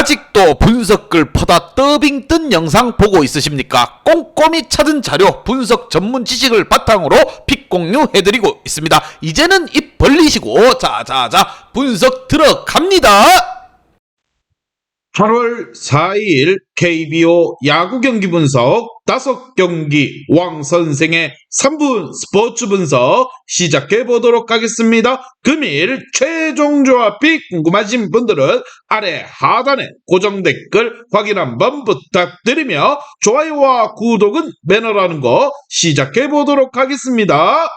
아직도 분석글 퍼다 더빙 뜬 영상 보고 있으십니까? 꼼꼼히 찾은 자료, 분석 전문 지식을 바탕으로 픽 공유해드리고 있습니다. 이제는 입 벌리시고 자자자 분석 들어갑니다. 8월 4일 KBO 야구 경기 분석 5경기 왕선생의 3분 스포츠 분석 시작해 보도록 하겠습니다. 금일 최종 조합이 궁금하신 분들은 아래 하단에 고정 댓글 확인 한번 부탁드리며 좋아요와 구독은 매너라는 거 시작해 보도록 하겠습니다.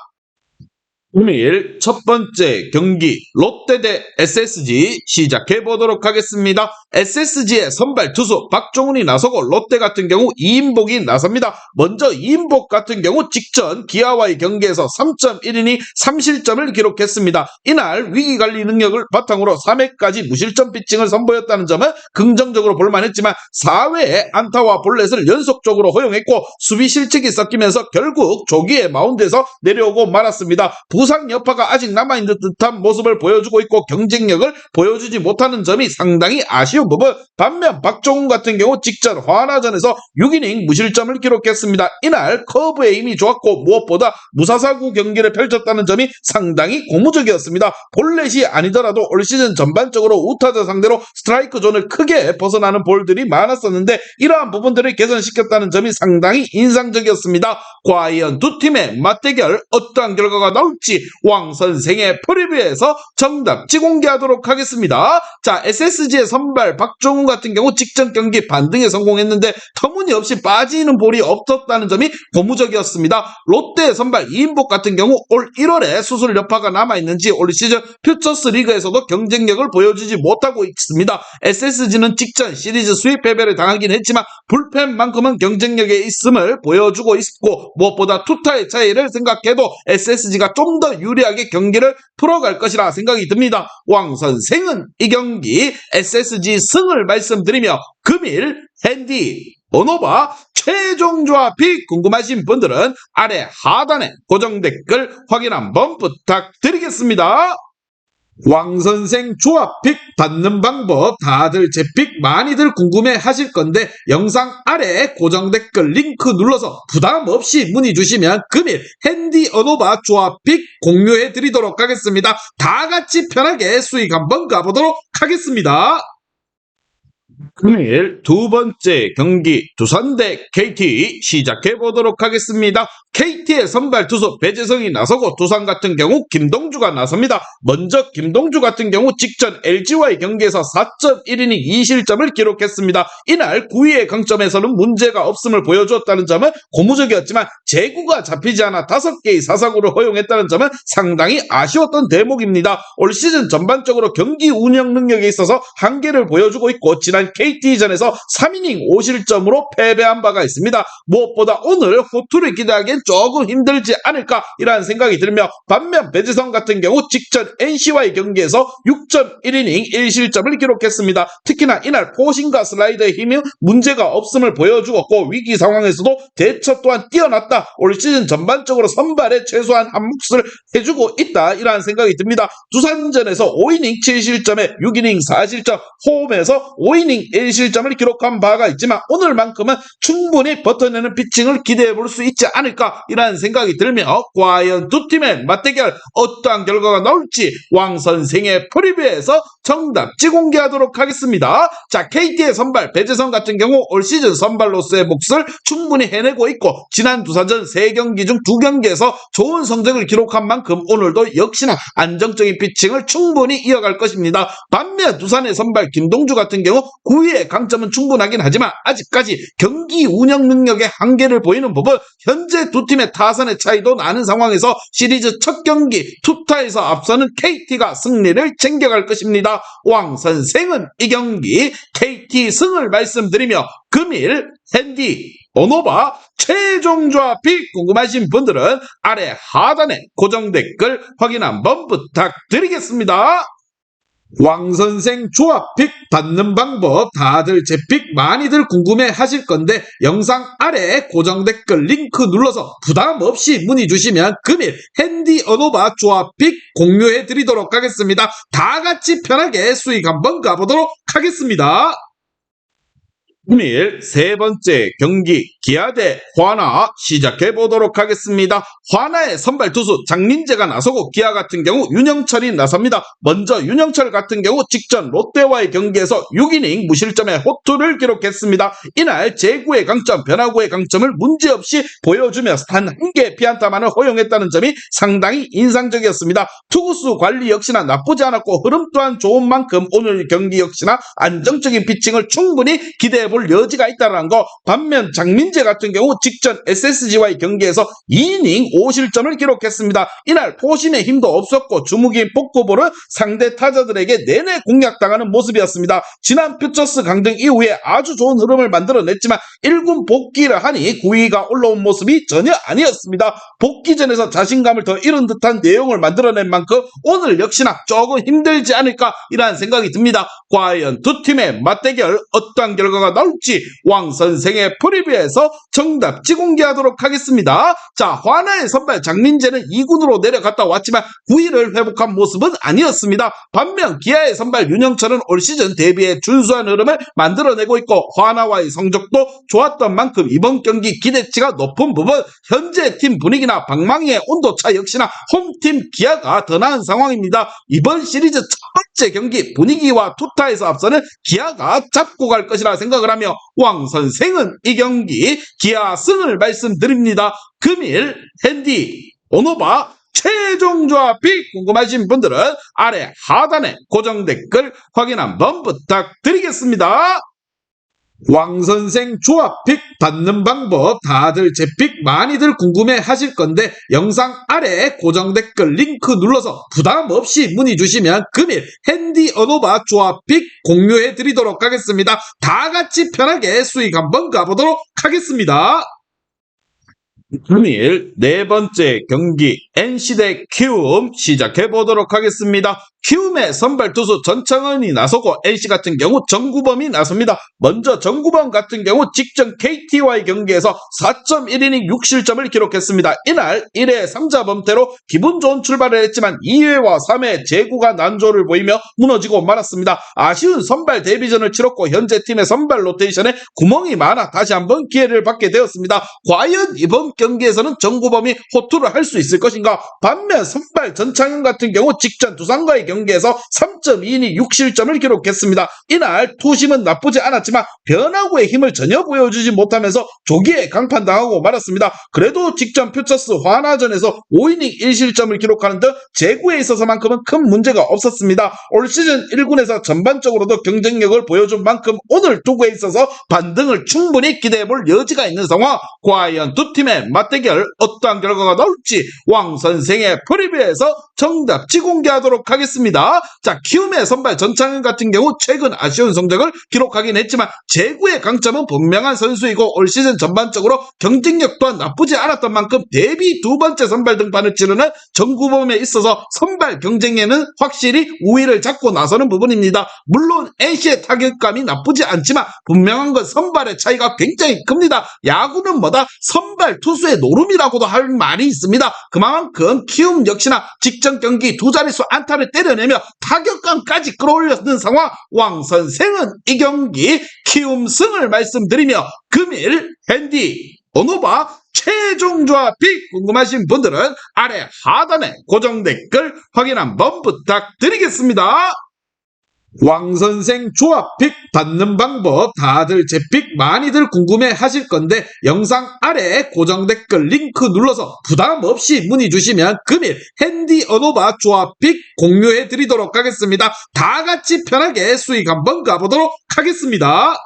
금일 첫 번째 경기 롯데 대 SSG 시작해 보도록 하겠습니다. SSG의 선발 투수 박종훈이 나서고 롯데 같은 경우 이인복이 나섭니다. 먼저 이인복 같은 경우 직전 기아와의 경기에서 3.1이닝 3실점을 기록했습니다. 이날 위기관리 능력을 바탕으로 3회까지 무실점 피칭을 선보였다는 점은 긍정적으로 볼만했지만 4회에 안타와 볼넷을 연속적으로 허용했고 수비 실책이 섞이면서 결국 조기에 마운드에서 내려오고 말았습니다. 부상 여파가 아직 남아있는 듯한 모습을 보여주고 있고 경쟁력을 보여주지 못하는 점이 상당히 아쉬운 부분. 반면 박종훈 같은 경우 직전 화나전에서 6이닝 무실점을 기록했습니다. 이날 커브의 힘이 좋았고 무엇보다 무사사구 경기를 펼쳤다는 점이 상당히 고무적이었습니다. 볼넷이 아니더라도 올 시즌 전반적으로 우타자 상대로 스트라이크 존을 크게 벗어나는 볼들이 많았었는데 이러한 부분들을 개선시켰다는 점이 상당히 인상적이었습니다. 과연 두 팀의 맞대결 어떠한 결과가 나올지 왕선생의 프리뷰에서 정답지 공개하도록 하겠습니다. 자, SSG의 선발 박종훈 같은 경우 직전 경기 반등에 성공했는데 터무니없이 빠지는 볼이 없었다는 점이 고무적이었습니다. 롯데의 선발 이인복 같은 경우 올 1월에 수술 여파가 남아있는지 올 시즌 퓨처스 리그에서도 경쟁력을 보여주지 못하고 있습니다. SSG는 직전 시리즈 수입 패배를 당하긴 했지만 불펜만큼은 경쟁력에 있음을 보여주고 있고 무엇보다 투타의 차이를 생각해도 SSG가 좀 더 유리하게 경기를 풀어갈 것이라 생각이 듭니다. 왕선생은 이 경기 SSG 승을 말씀드리며 금일 핸디 번호바 최종 조합이 궁금하신 분들은 아래 하단에 고정 댓글 확인 한번 부탁드리겠습니다. 왕선생 조합픽 받는 방법 다들 제 픽 많이들 궁금해 하실 건데 영상 아래 고정 댓글 링크 눌러서 부담 없이 문의 주시면 금일 핸디 어노바 조합픽 공유해 드리도록 하겠습니다. 다 같이 편하게 수익 한번 가보도록 하겠습니다. 금일 두 번째 경기 두산 대 KT 시작해 보도록 하겠습니다. KT의 선발 투수 배재성이 나서고 두산 같은 경우 김동주가 나섭니다. 먼저 김동주 같은 경우 직전 LG와의 경기에서 4.1이닝 2실점을 기록했습니다. 이날 9위의 강점에서는 문제가 없음을 보여주었다는 점은 고무적이었지만 제구가 잡히지 않아 5개의 사사구를 허용했다는 점은 상당히 아쉬웠던 대목입니다. 올 시즌 전반적으로 경기 운영 능력에 있어서 한계를 보여주고 있고 지난 KT전에서 3이닝 5실점으로 패배한 바가 있습니다. 무엇보다 오늘 호투를 기대하기엔 조금 힘들지 않을까 이라는 생각이 들며 반면 배재성 같은 경우 직전 NC와의 경기에서 6.1이닝 1실점을 기록했습니다. 특히나 이날 포신과 슬라이더의 힘이 문제가 없음을 보여주었고 위기 상황에서도 대처 또한 뛰어났다. 올 시즌 전반적으로 선발에 최소한 한 몫을 해주고 있다 이라는 생각이 듭니다. 두산전에서 5이닝 7실점에 6이닝 4실점, 홈에서 5이닝 1실점을 기록한 바가 있지만 오늘만큼은 충분히 버텨내는 피칭을 기대해볼 수 있지 않을까 이라는 생각이 들며 과연 두 팀의 맞대결 어떠한 결과가 나올지 왕선생의 프리뷰에서 정답지 공개하도록 하겠습니다. 자, KT의 선발 배재성 같은 경우 올 시즌 선발로서의 몫을 충분히 해내고 있고 지난 두산전 3경기 중 2경기에서 좋은 성적을 기록한 만큼 오늘도 역시나 안정적인 피칭을 충분히 이어갈 것입니다. 반면 두산의 선발 김동주 같은 경우 9위의 강점은 충분하긴 하지만 아직까지 경기 운영 능력의 한계를 보이는 부분 현재 두 팀의 타선의 차이도 나는 상황에서 시리즈 첫 경기 투타에서 앞서는 KT가 승리를 챙겨갈 것입니다. 왕선생은 이 경기 KT 승을 말씀드리며 금일 핸디 번호바 최종 조합이 궁금하신 분들은 아래 하단에 고정 댓글 확인 한번 부탁드리겠습니다. 왕선생 조합픽 받는 방법 다들 제 픽 많이들 궁금해 하실 건데 영상 아래 고정 댓글 링크 눌러서 부담 없이 문의 주시면 금일 핸디 어노바 조합픽 공유해 드리도록 하겠습니다. 다 같이 편하게 수익 한번 가보도록 하겠습니다. 금일 세 번째 경기 기아 대 화나 시작해 보도록 하겠습니다. 화나의 선발 투수 장민재가 나서고 기아 같은 경우 윤영철이 나섭니다. 먼저 윤영철 같은 경우 직전 롯데와의 경기에서 6이닝 무실점의 호투를 기록했습니다. 이날 제구의 강점, 변화구의 강점을 문제없이 보여주며 단 한 개 피안타만을 허용했다는 점이 상당히 인상적이었습니다. 투구수 관리 역시나 나쁘지 않았고 흐름 또한 좋은 만큼 오늘 경기 역시나 안정적인 피칭을 충분히 기대해볼 여지가 있다는 거. 반면 장민재 같은 경우 직전 SSG와의 경기에서 2이닝 5실점을 기록했습니다. 이날 포심의 힘도 없었고 주무기인 포크볼은 상대 타자들에게 내내 공략당하는 모습이었습니다. 지난 퓨처스 강등 이후에 아주 좋은 흐름을 만들어냈지만 1군 복귀를 하니 9위가 올라온 모습이 전혀 아니었습니다. 복귀전에서 자신감을 더 잃은 듯한 내용을 만들어낸 만큼 오늘 역시나 조금 힘들지 않을까 이라는 생각이 듭니다. 과연 두 팀의 맞대결 어떠한 결과가 나올지 왕 선생의 프리뷰에서 정답지 공개하도록 하겠습니다. 자, 화나의 선발 장민재는 2군으로 내려갔다 왔지만 9위를 회복한 모습은 아니었습니다. 반면 기아의 선발 윤영철은 올 시즌 데뷔에 준수한 흐름을 만들어내고 있고 화나와의 성적도 좋았던 만큼 이번 경기 기대치가 높은 부분, 현재 팀 분위기나 방망이의 온도차 역시나 홈팀 기아가 더 나은 상황입니다. 이번 시리즈 첫 번째 경기 분위기와 투타에서 앞서는 기아가 잡고 갈 것이라 생각을 하며 왕 선생은 이 경기 기아 승을 말씀드립니다. 금일 핸디 오노바 최종 조합이 궁금하신 분들은 아래 하단에 고정 댓글 확인 한번 부탁드리겠습니다. 왕선생 조합픽 받는 방법 다들 제 픽 많이들 궁금해 하실 건데 영상 아래 고정 댓글 링크 눌러서 부담 없이 문의 주시면 금일 핸디 어노바 조합픽 공유해 드리도록 하겠습니다. 다 같이 편하게 수익 한번 가보도록 하겠습니다. 금일 네 번째 경기 NC 대 키움 시작해 보도록 하겠습니다. 키움의 선발 투수 전창헌이 나서고 NC 같은 경우 정구범이 나섭니다. 먼저 정구범 같은 경우 직전 KT와의 경기에서 4.1이닝 6실점을 기록했습니다. 이날 1회 3자 범퇴로 기분 좋은 출발을 했지만 2회와 3회 제구가 난조를 보이며 무너지고 말았습니다. 아쉬운 선발 데뷔전을 치렀고 현재 팀의 선발 로테이션에 구멍이 많아 다시 한번 기회를 받게 되었습니다. 과연 이번 경기에서는 정구범이 호투를 할 수 있을 것인가? 반면 선발 전창현 같은 경우 직전 두산과의 경기에서 3.2이닝 6실점을 기록했습니다. 이날 투심은 나쁘지 않았지만 변화구의 힘을 전혀 보여주지 못하면서 조기에 강판당하고 말았습니다. 그래도 직전 퓨처스 화나전에서 5이닝 1실점을 기록하는 등 제구에 있어서만큼은 큰 문제가 없었습니다. 올 시즌 1군에서 전반적으로도 경쟁력을 보여준 만큼 오늘 투구에 있어서 반등을 충분히 기대해볼 여지가 있는 상황. 과연 두 팀의 맞대결 어떠한 결과가 나올지 왕 선생의 프리뷰에서 정답지 공개하도록 하겠습니다. 자, 키움의 선발 전창현 같은 경우 최근 아쉬운 성적을 기록하긴 했지만 제구의 강점은 분명한 선수이고 올 시즌 전반적으로 경쟁력 또한 나쁘지 않았던 만큼 데뷔 두 번째 선발 등판을 치르는 정구범에 있어서 선발 경쟁에는 확실히 우위를 잡고 나서는 부분입니다. 물론 NC의 타격감이 나쁘지 않지만 분명한 건 선발의 차이가 굉장히 큽니다. 야구는 뭐다? 선발 투수의 노름이라고도 할 말이 있습니다. 그만큼 키움 역시나 직전 경기 두 자릿수 안타를 때려내며 타격감까지 끌어올렸는 상황. 왕 선생은 이 경기 키움 승을 말씀드리며 금일 핸디 오노바 최종 조합이 궁금하신 분들은 아래 하단에 고정 댓글 확인 한번 부탁드리겠습니다. 왕선생 조합픽 받는 방법 다들 제 픽 많이들 궁금해 하실 건데 영상 아래 고정 댓글 링크 눌러서 부담 없이 문의 주시면 금일 핸디 어노바 조합픽 공유해 드리도록 하겠습니다. 다 같이 편하게 수익 한번 가보도록 하겠습니다.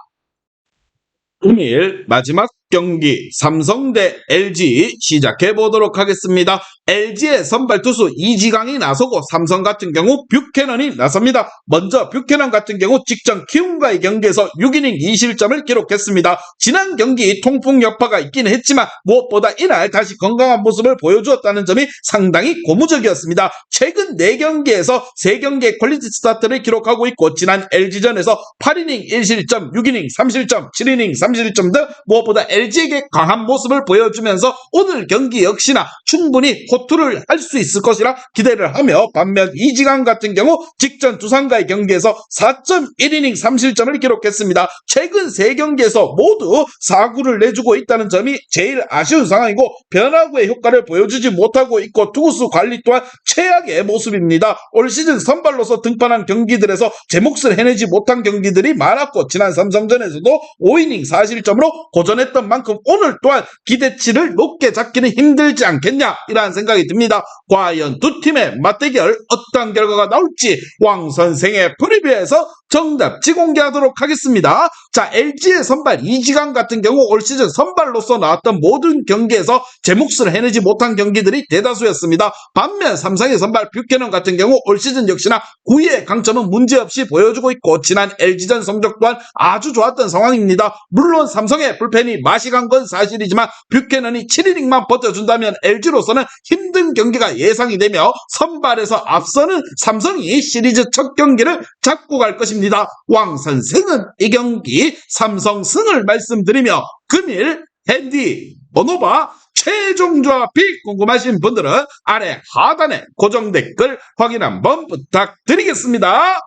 금일 마지막 경기 삼성 대 LG 시작해 보도록 하겠습니다. LG의 선발 투수 이지강이 나서고 삼성 같은 경우 뷰캐넌이 나섭니다. 먼저 뷰캐넌 같은 경우 직전 키움과의 경기에서 6이닝 2실점을 기록했습니다. 지난 경기 통풍 여파가 있긴 했지만 무엇보다 이날 다시 건강한 모습을 보여주었다는 점이 상당히 고무적이었습니다. 최근 4경기에서 3경기의 퀄리티 스타트를 기록하고 있고 지난 LG전에서 8이닝 1실점, 6이닝 3실점, 7이닝 3실점 등 무엇보다 LG LG에게 강한 모습을 보여주면서 오늘 경기 역시나 충분히 호투를 할 수 있을 것이라 기대를 하며, 반면 이지강 같은 경우 직전 두산과의 경기에서 4.1이닝 3실점을 기록했습니다. 최근 3경기에서 모두 4구를 내주고 있다는 점이 제일 아쉬운 상황이고, 변화구의 효과를 보여주지 못하고 있고 투구수 관리 또한 최악의 모습입니다. 올 시즌 선발로서 등판한 경기들에서 제 몫을 해내지 못한 경기들이 많았고, 지난 삼성전에서도 5이닝 4실점으로 고전했던 만큼 오늘 또한 기대치를 높게 잡기는 힘들지 않겠냐, 이라는 생각이 듭니다. 과연 두 팀의 맞대결 어떤 결과가 나올지 왕 선생의 프리뷰에서 정답지 공개하도록 하겠습니다. 자, LG의 선발 이지강 같은 경우 올 시즌 선발로서 나왔던 모든 경기에서 제 몫을 해내지 못한 경기들이 대다수였습니다. 반면 삼성의 선발 뷰캐넌 같은 경우 올 시즌 역시나 9위의 강점은 문제없이 보여주고 있고, 지난 LG전 성적 또한 아주 좋았던 상황입니다. 물론 삼성의 불펜이 맛이 간 건 사실이지만 뷰캐넌이 7이닝만 버텨준다면 LG로서는 힘든 경기가 예상이 되며, 선발에서 앞서는 삼성이 시리즈 첫 경기를 잡고 갈 것입니다. 왕 선생은 이 경기 삼성 승을 말씀드리며, 금일 핸디 번호바 최종 조합이 궁금하신 분들은 아래 하단에 고정 댓글 확인 한번 부탁드리겠습니다.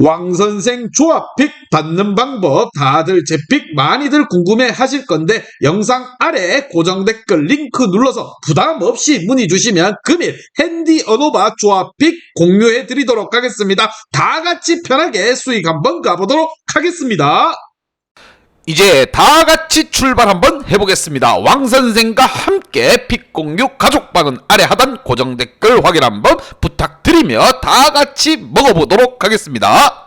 왕선생 조합픽 받는 방법 다들 제 픽 많이들 궁금해 하실 건데, 영상 아래 고정 댓글 링크 눌러서 부담 없이 문의 주시면 금일 핸디 언어바 조합픽 공유해 드리도록 하겠습니다. 다 같이 편하게 수익 한번 가보도록 하겠습니다. 이제 다 같이 출발 한번 해보겠습니다. 왕선생과 함께 픽 공유 가족방은 아래 하단 고정 댓글 확인 한번 부탁드리며 다 같이 먹어보도록 하겠습니다.